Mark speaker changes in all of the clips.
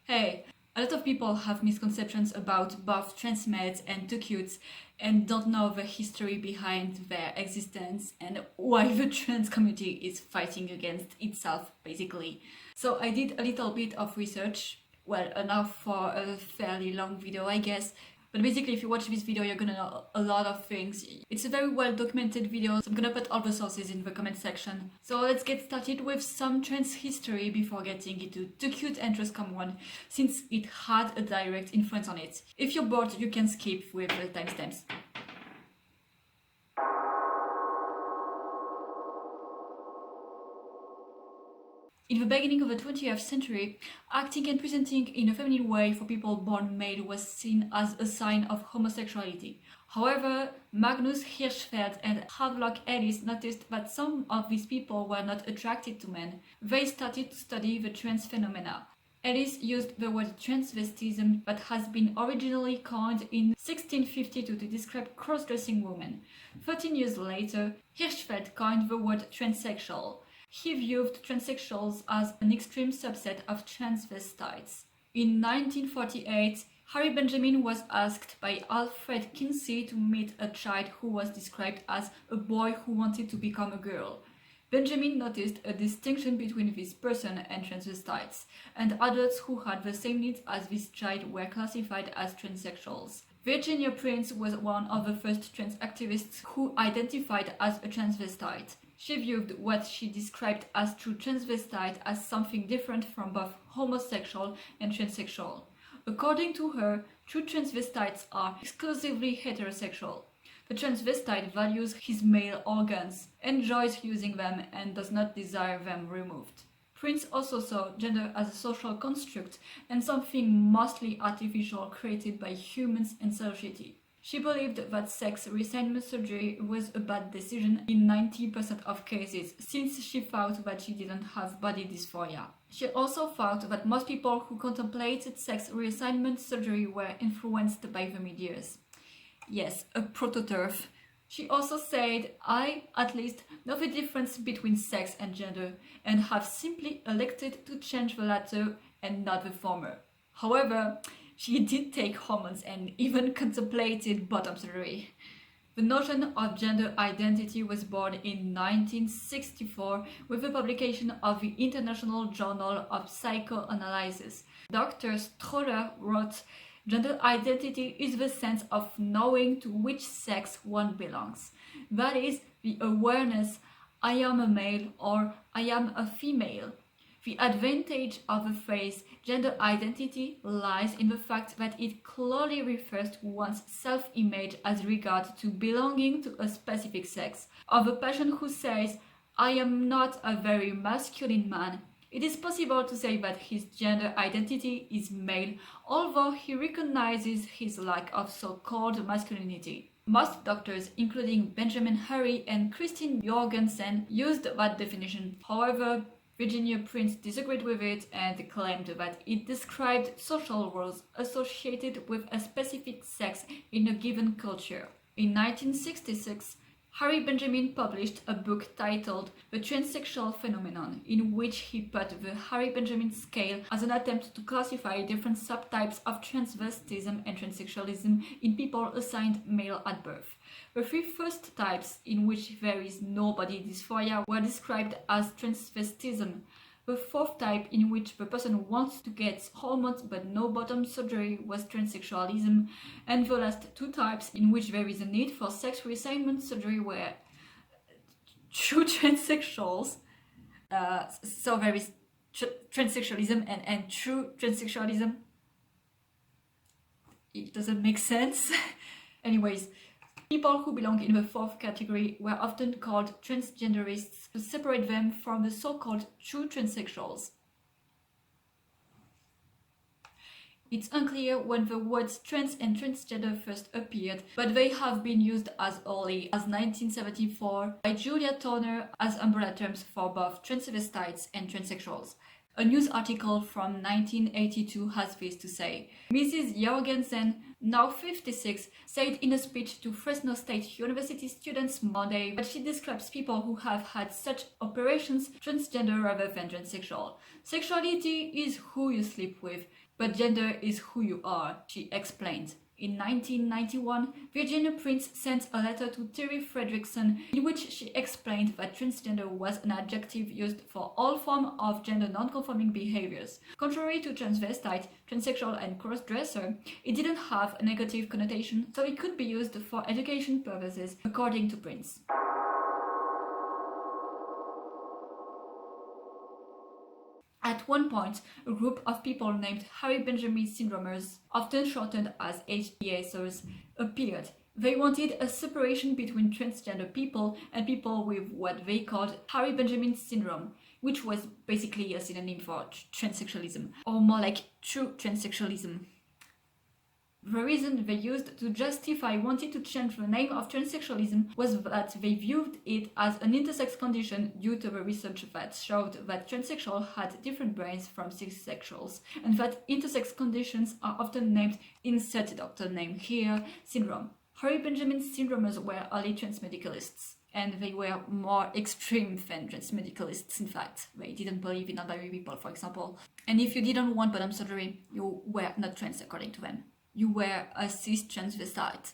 Speaker 1: Hey, a lot of people have misconceptions about both Transmeds and Tucutes and don't know the history behind their existence and why the trans community is fighting against itself, basically. So I did a little bit of research, well, enough for a fairly long video, I guess. But basically, if you watch this video, you're gonna know a lot of things. It's a very well documented video, so I'm gonna put all the sources in the comment section. So let's get started with some trans history before getting into Tucute and Transcom 1, since it had a direct influence on it. If you're bored, you can skip with the timestamps. In the beginning of the 20th century, acting and presenting in a feminine way for people born male was seen as a sign of homosexuality. However, Magnus Hirschfeld and Havelock Ellis noticed that some of these people were not attracted to men. They started to study the trans phenomena. Ellis used the word transvestism that has been originally coined in 1652 to describe cross-dressing women. 13 years later, Hirschfeld coined the word transsexual. He viewed transsexuals as an extreme subset of transvestites. In 1948, Harry Benjamin was asked by Alfred Kinsey to meet a child who was described as a boy who wanted to become a girl. Benjamin noticed a distinction between this person and transvestites, and adults who had the same needs as this child were classified as transsexuals. Virginia Prince was one of the first trans activists who identified as a transvestite. She viewed what she described as true transvestite as something different from both homosexual and transsexual. According to her, true transvestites are exclusively heterosexual. The transvestite values his male organs, enjoys using them, and does not desire them removed. Prince also saw gender as a social construct and something mostly artificial created by humans and society. She believed that sex reassignment surgery was a bad decision in 90% of cases, since she thought that she didn't have body dysphoria. She also thought that most people who contemplated sex reassignment surgery were influenced by the medias. Yes, a proto-TERF. She also said, I, at least, know the difference between sex and gender, and have simply elected to change the latter and not the former. However, she did take hormones and even contemplated bottom surgery. The notion of gender identity was born in 1964 with the publication of the International Journal of Psychoanalysis. Dr. Stroller wrote, gender identity is the sense of knowing to which sex one belongs. That is, the awareness, I am a male or I am a female. The advantage of the phrase gender identity lies in the fact that it clearly refers to one's self-image as regard to belonging to a specific sex. Of a person who says, I am not a very masculine man, it is possible to say that his gender identity is male, although he recognizes his lack of so-called masculinity. Most doctors, including Benjamin Harry and Christine Jorgensen, used that definition. However, Virginia Prince disagreed with it and claimed that it described social roles associated with a specific sex in a given culture. In 1966, Harry Benjamin published a book titled The Transsexual Phenomenon, in which he put the Harry Benjamin scale as an attempt to classify different subtypes of transvestism and transsexualism in people assigned male at birth. The three first types, in which there is no body dysphoria, were described as transvestism. The fourth type, in which the person wants to get hormones but no bottom surgery, was transsexualism, and the last two types, in which there is a need for sex reassignment surgery, were true transsexuals. So there is transsexualism and true transsexualism. It doesn't make sense. Anyways, people who belong in the fourth category were often called transgenderists to separate them from the so-called true transsexuals. It's unclear when the words trans and transgender first appeared, but they have been used as early as 1974 by Julia Turner as umbrella terms for both transvestites and transsexuals. A news article from 1982 has this to say: Mrs. Jorgensen now 56, said in a speech to Fresno State University students Monday that she describes people who have had such operations transgender rather than transsexual. Sexuality is who you sleep with, but gender is who you are, she explained. In 1991, Virginia Prince sent a letter to Terry Fredrickson in which she explained that transgender was an adjective used for all forms of gender non-conforming behaviors. Contrary to transvestite, transsexual and cross-dresser, it didn't have a negative connotation, so it could be used for education purposes, according to Prince. At one point, a group of people named Harry Benjamin syndromers, often shortened as HBSers, appeared. They wanted a separation between transgender people and people with what they called Harry Benjamin syndrome, which was basically a synonym for transsexualism, or more like true transsexualism. The reason they used to justify wanting to change the name of transsexualism was that they viewed it as an intersex condition due to the research that showed that transsexuals had different brains from cissexuals, and that intersex conditions are often named, insert doctor name here, syndrome. Harry Benjamin syndromers were early transmedicalists, and they were more extreme than transmedicalists. In fact, they didn't believe in non-binary people, for example. And if you didn't want bottom surgery, you were not trans according to them. You were a cis transvestite.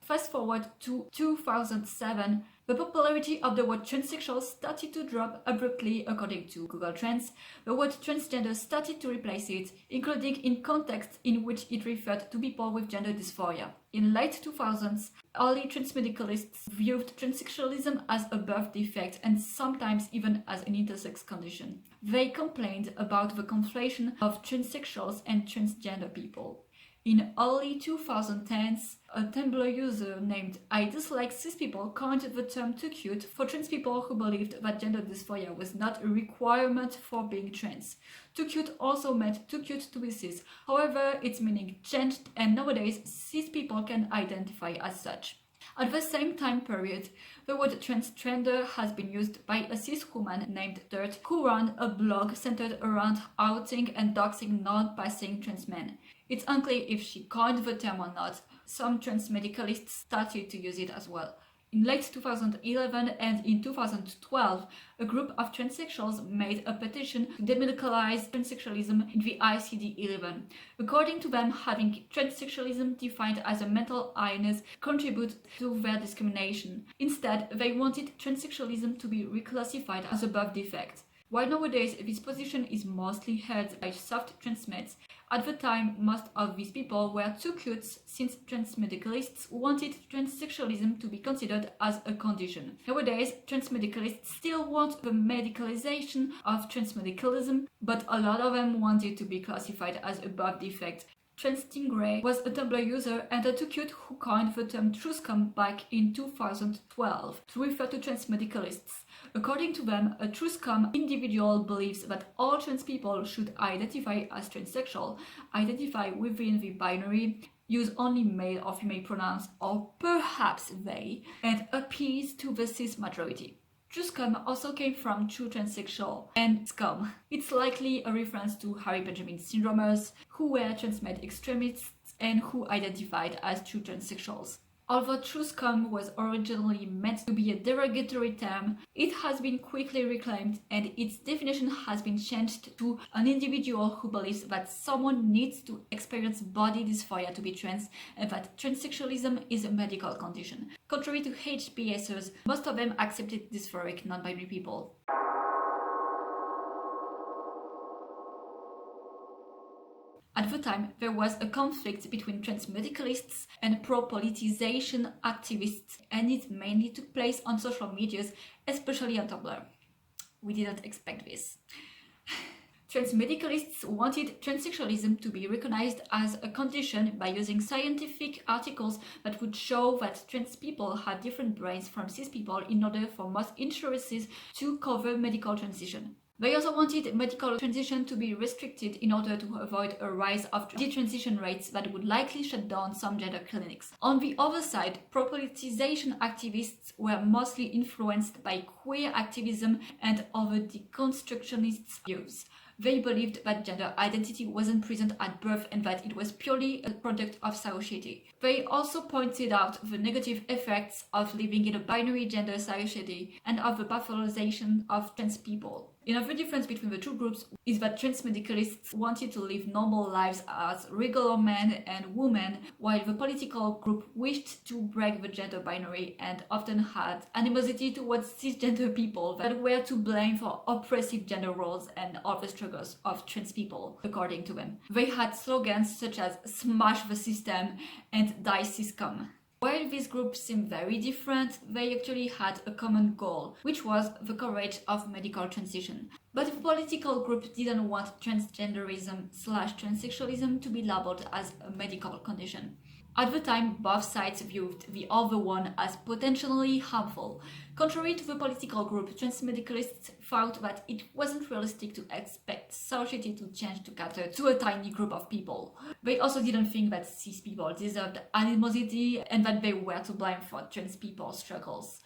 Speaker 1: Fast forward to 2007, the popularity of the word transsexual started to drop abruptly according to Google Trends. The word transgender started to replace it, including in contexts in which it referred to people with gender dysphoria. In late 2000s, early transmedicalists viewed transsexualism as a birth defect and sometimes even as an intersex condition. They complained about the conflation of transsexuals and transgender people. In early 2010s, a Tumblr user named I Dislike Cis People coined the term Tucute for trans people who believed that gender dysphoria was not a requirement for being trans. Tucute also meant too cute to be cis, however its meaning changed and nowadays cis people can identify as such. At the same time period, the word transgender has been used by a cis woman named Dirt who ran a blog centered around outing and doxing non-passing trans men. It's unclear if she coined the term or not. Some transmedicalists started to use it as well. In late 2011 and in 2012, a group of transsexuals made a petition to demedicalize transsexualism in the ICD-11. According to them, having transsexualism defined as a mental illness contributes to their discrimination. Instead, they wanted transsexualism to be reclassified as a birth defect. While nowadays this position is mostly held by soft transmeds, at the time most of these people were Tucutes since transmedicalists wanted transsexualism to be considered as a condition. Nowadays, transmedicalists still want the medicalization of transmedicalism, but a lot of them want it to be classified as a birth defect. Transtingray was a Tumblr user and a Tucute who coined the term truescum back in 2012 to refer to transmedicalists. According to them, a truescum individual believes that all trans people should identify as transsexual, identify within the binary, use only male or female pronouns, or perhaps they, and appease to the cis majority. Truescum also came from true transsexual and scum. It's likely a reference to Harry Benjamin syndromers, who were transmed extremists and who identified as true transsexuals. Although true scum was originally meant to be a derogatory term, it has been quickly reclaimed and its definition has been changed to an individual who believes that someone needs to experience body dysphoria to be trans and that transsexualism is a medical condition. Contrary to HBSers, most of them accepted dysphoric non-binary people. At the time, there was a conflict between transmedicalists and pro-politicization activists, and it mainly took place on social medias, especially on Tumblr. We didn't expect this. Transmedicalists wanted transsexualism to be recognized as a condition by using scientific articles that would show that trans people had different brains from cis people in order for most insurances to cover medical transition. They also wanted medical transition to be restricted in order to avoid a rise of detransition rates that would likely shut down some gender clinics. On the other side, pro-politicization activists were mostly influenced by queer activism and other deconstructionist views. They believed that gender identity wasn't present at birth and that it was purely a product of society. They also pointed out the negative effects of living in a binary gender society and of the pathologization of trans people. Another difference between the two groups is that transmedicalists wanted to live normal lives as regular men and women, while the political group wished to break the gender binary and often had animosity towards cisgender people that were to blame for oppressive gender roles and all the struggles of trans people, according to them. They had slogans such as "Smash the system" and "Die Ciscom." While these groups seem very different, they actually had a common goal, which was the courage of medical transition. But the political group didn't want transgenderism/transsexualism to be labeled as a medical condition. At the time, both sides viewed the other one as potentially harmful. Contrary to the political group, transmedicalists thought that it wasn't realistic to expect society to change to cater to a tiny group of people. They also didn't think that cis people deserved animosity and that they were to blame for trans people's struggles.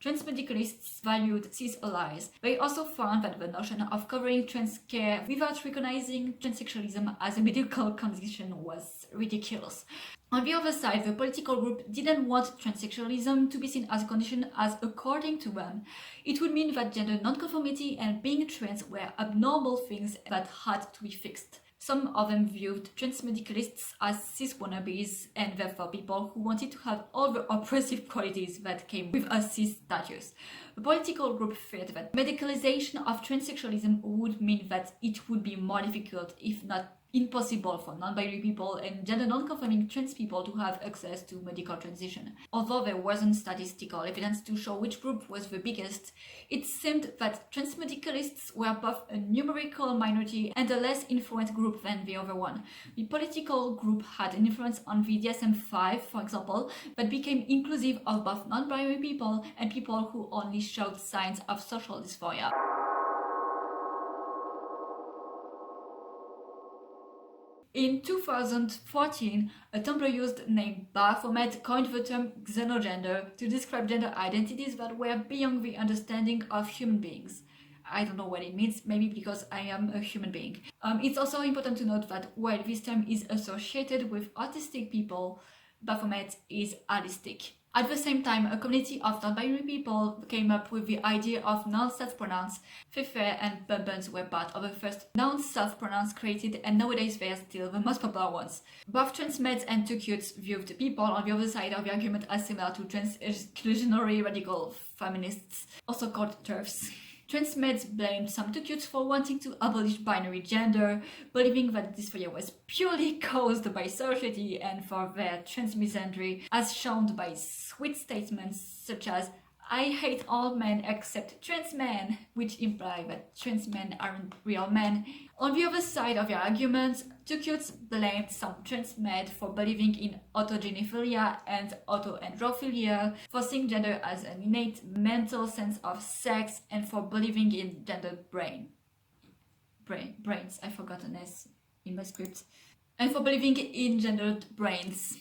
Speaker 1: Transmedicalists valued cis allies. They also found that the notion of covering trans care without recognizing transsexualism as a medical condition was ridiculous. On the other side, the political group didn't want transsexualism to be seen as a condition, as according to them, it would mean that gender nonconformity and being trans were abnormal things that had to be fixed. Some of them viewed transmedicalists as cis wannabes and therefore people who wanted to have all the oppressive qualities that came with a cis status. The political group feared that medicalization of transsexualism would mean that it would be more difficult, if not impossible, for non-binary people and gender non-conforming trans people to have access to medical transition. Although there wasn't statistical evidence to show which group was the biggest, it seemed that transmedicalists were both a numerical minority and a less influent group than the other one. The political group had an influence on the DSM-5, for example, that became inclusive of both non-binary people and people who only showed signs of social dysphoria. In 2014, a Tumblr user named Baphomet coined the term xenogender to describe gender identities that were beyond the understanding of human beings. I don't know what it means, maybe because I am a human being. It's also important to note that while this term is associated with autistic people, Baphomet is allistic. At the same time, a community of non-binary people came up with the idea of non-self-pronouns. Fefe and Bunbuns were part of the first non-self-pronouns created, and nowadays they are still the most popular ones. Both Transmeds and Tucutes viewed people on the other side of the argument as similar to trans-exclusionary radical feminists, also called TERFs. Transmeds blamed some Tucutes for wanting to abolish binary gender, believing that dysphoria was purely caused by society, and for their transmisandry, as shown by sweet statements such as "I hate all men except trans men," which imply that trans men aren't real men. On the other side of the argument, Tucutes blamed some Transmed for believing in autogenephilia and autoandrophilia, for seeing gender as an innate mental sense of sex, and for believing in gendered brains, I forgot an S in my script, and for believing in gendered brains.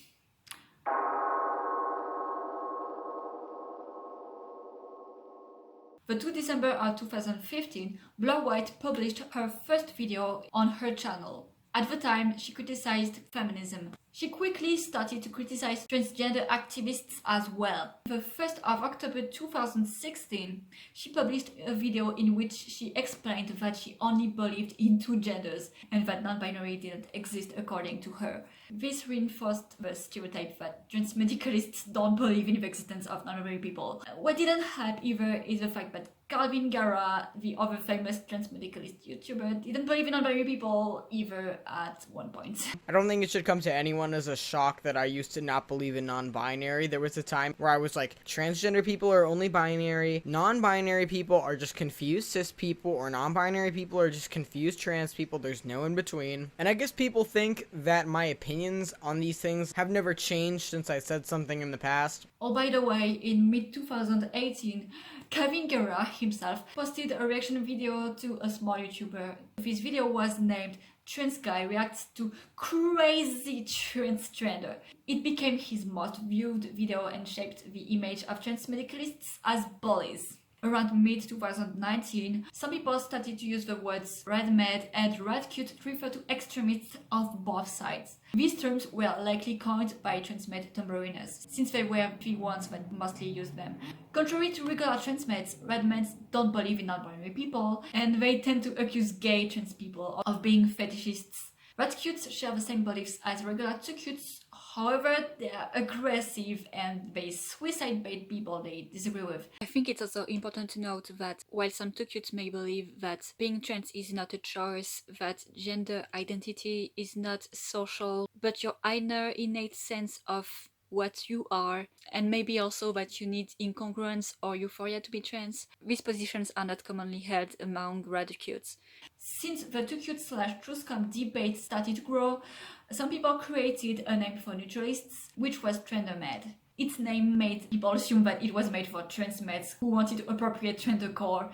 Speaker 1: The 2 December of 2015, Blur White published her first video on her channel. At the time, she criticized feminism. She quickly started to criticize transgender activists as well. The 1st of October 2016, she published a video in which she explained that she only believed in two genders and that non-binary didn't exist according to her. This reinforced the stereotype that transmedicalists don't believe in the existence of non-binary people. What didn't help either is the fact that Calvin Gara, the other famous transmedicalist YouTuber, didn't believe in non-binary people either at one point.
Speaker 2: I don't think it should come to anyone as a shock that I used to not believe in non-binary. There was a time where I was like, transgender people are only binary, non-binary people are just confused cis people, or non-binary people are just confused trans people, there's no in between. And I guess people think that my opinions on these things have never changed since I said something in the past.
Speaker 1: Oh, by the way, in mid-2018, Calvin Gara himself, posted a reaction video to a small YouTuber. This video was named Trans Guy Reacts to Crazy Transgender. It became his most viewed video and shaped the image of transmedicalists as bullies. Around mid-2019, some people started to use the words Redmed and Tucute to refer to extremists of both sides. These terms were likely coined by Transmed tambourines, since they were the ones that mostly used them. Contrary to regular Transmeds, Redmeds don't believe in non-binary people, and they tend to accuse gay trans people of being fetishists. Tucutes share the same beliefs as regular Tucutes. However, they are aggressive and they suicide bait people they disagree with.
Speaker 3: I think it's also important to note that while some Tucutes may believe that being trans is not a choice, that gender identity is not social, but your inner innate sense of what you are, and maybe also that you need incongruence or euphoria to be trans, these positions are not commonly held among Tucutes.
Speaker 1: Since the Tucute/Truscom debate started to grow, some people created a name for neutralists, which was Transmed. Its name made people assume that it was made for Transmeds who wanted to appropriate gendercore,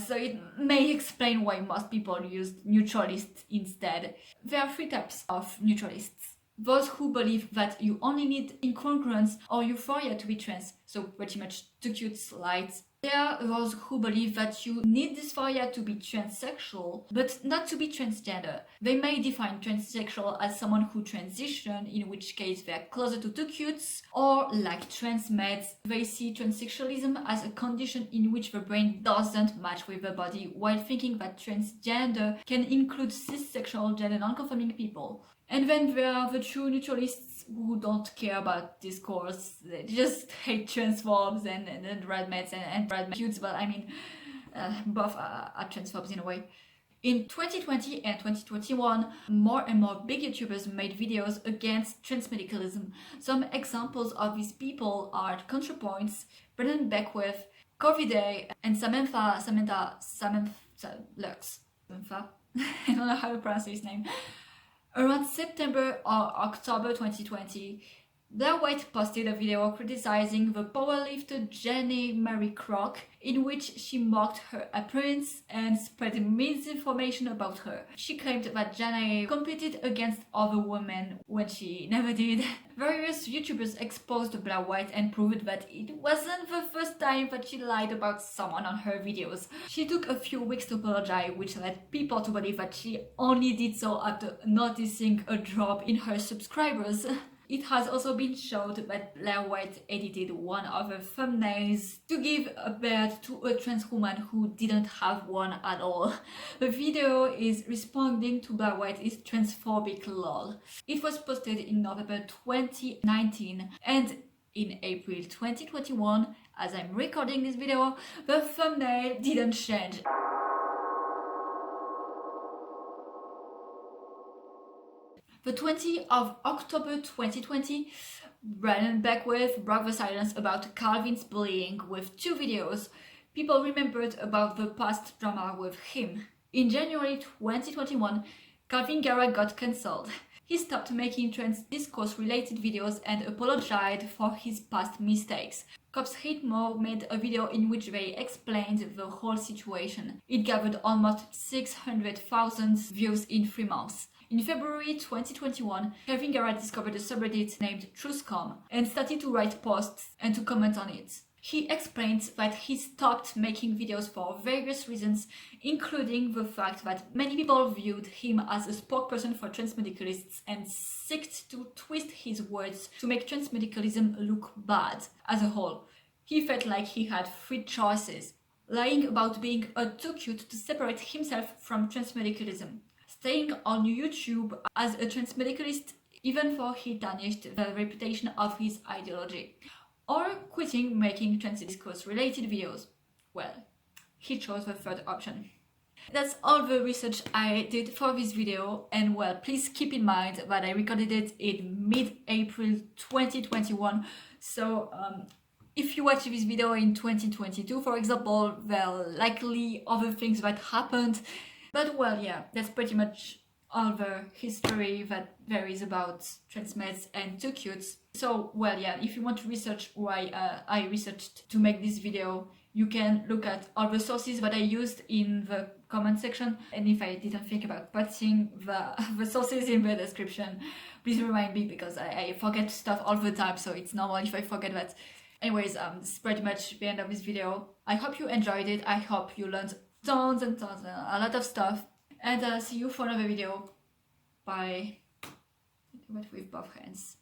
Speaker 1: so it may explain why most people used neutralists instead. There are three types of neutralists. Those who believe that you only need incongruence or euphoria to be trans, so pretty much Tucutes light. There are those who believe that you need dysphoria to be transsexual, but not to be transgender. They may define transsexual as someone who transitioned, in which case they're closer to Tucutes, or like Transmeds, they see transsexualism as a condition in which the brain doesn't match with the body, while thinking that transgender can include cis-sexual gender non-conforming people. And then there are the true neutralists who don't care about discourse. They just hate transphobes and Redmeds and Tucutes, but I mean, both are transphobes in a way. In 2020 and 2021, more and more big YouTubers made videos against Transmedicalism. Some examples of these people are ContraPoints, Brennan Beckwith, Corviday, and Samantha Lux. Samantha? I don't know how to pronounce his name. Around September or October 2020, Blair White posted a video criticizing the powerlifter Jenny Marie Kroc, in which she mocked her appearance and spread misinformation about her. She claimed that Jenny competed against other women when she never did. Various YouTubers exposed Blair White and proved that it wasn't the first time that she lied about someone on her videos. She took a few weeks to apologize, which led people to believe that she only did so after noticing a drop in her subscribers. It has also been shown that Blair White edited one of her thumbnails to give a birth to a trans woman who didn't have one at all. The video is responding to Blair White's transphobic lol. It was posted in November 2019, and in April 2021, as I'm recording this video, the thumbnail didn't change. The 20th of October 2020, Brennan Beckwith broke the silence about Calvin's bullying with two videos. People remembered about the past drama with him. In January 2021, Calvin Garrett got cancelled. He stopped making trans discourse related videos and apologized for his past mistakes. Cops Hate More made a video in which they explained the whole situation. It gathered almost 600,000 views in 3 months. In February 2021, Calvin Garrett discovered a subreddit named Truscom and started to write posts and to comment on it. He explained that he stopped making videos for various reasons, including the fact that many people viewed him as a spokesperson for transmedicalists and sought to twist his words to make transmedicalism look bad as a whole. He felt like he had 3 choices: lying about being a Tucute to separate himself from transmedicalism, staying on YouTube as a transmedicalist even though he tarnished the reputation of his ideology, or quitting making trans discourse related videos. Well, he chose the third option. That's all the research I did for this video, and well, please keep in mind that I recorded it in mid-April 2021, so if you watch this video in 2022, for example, there are likely other things that happened. But well, yeah, that's pretty much all the history that there is about Transmeds and Tucutes. So well, yeah, if you want to research why I researched to make this video, You can look at all the sources that I used in the comment section, and if I didn't think about putting the sources in the description, please remind me, because I forget stuff all the time, so it's normal if I forget that. Anyways, this is pretty much the end of this video. I hope you enjoyed it. I hope you learned tons and tons, a lot of stuff, and see you for another video. Bye. Do it with both hands.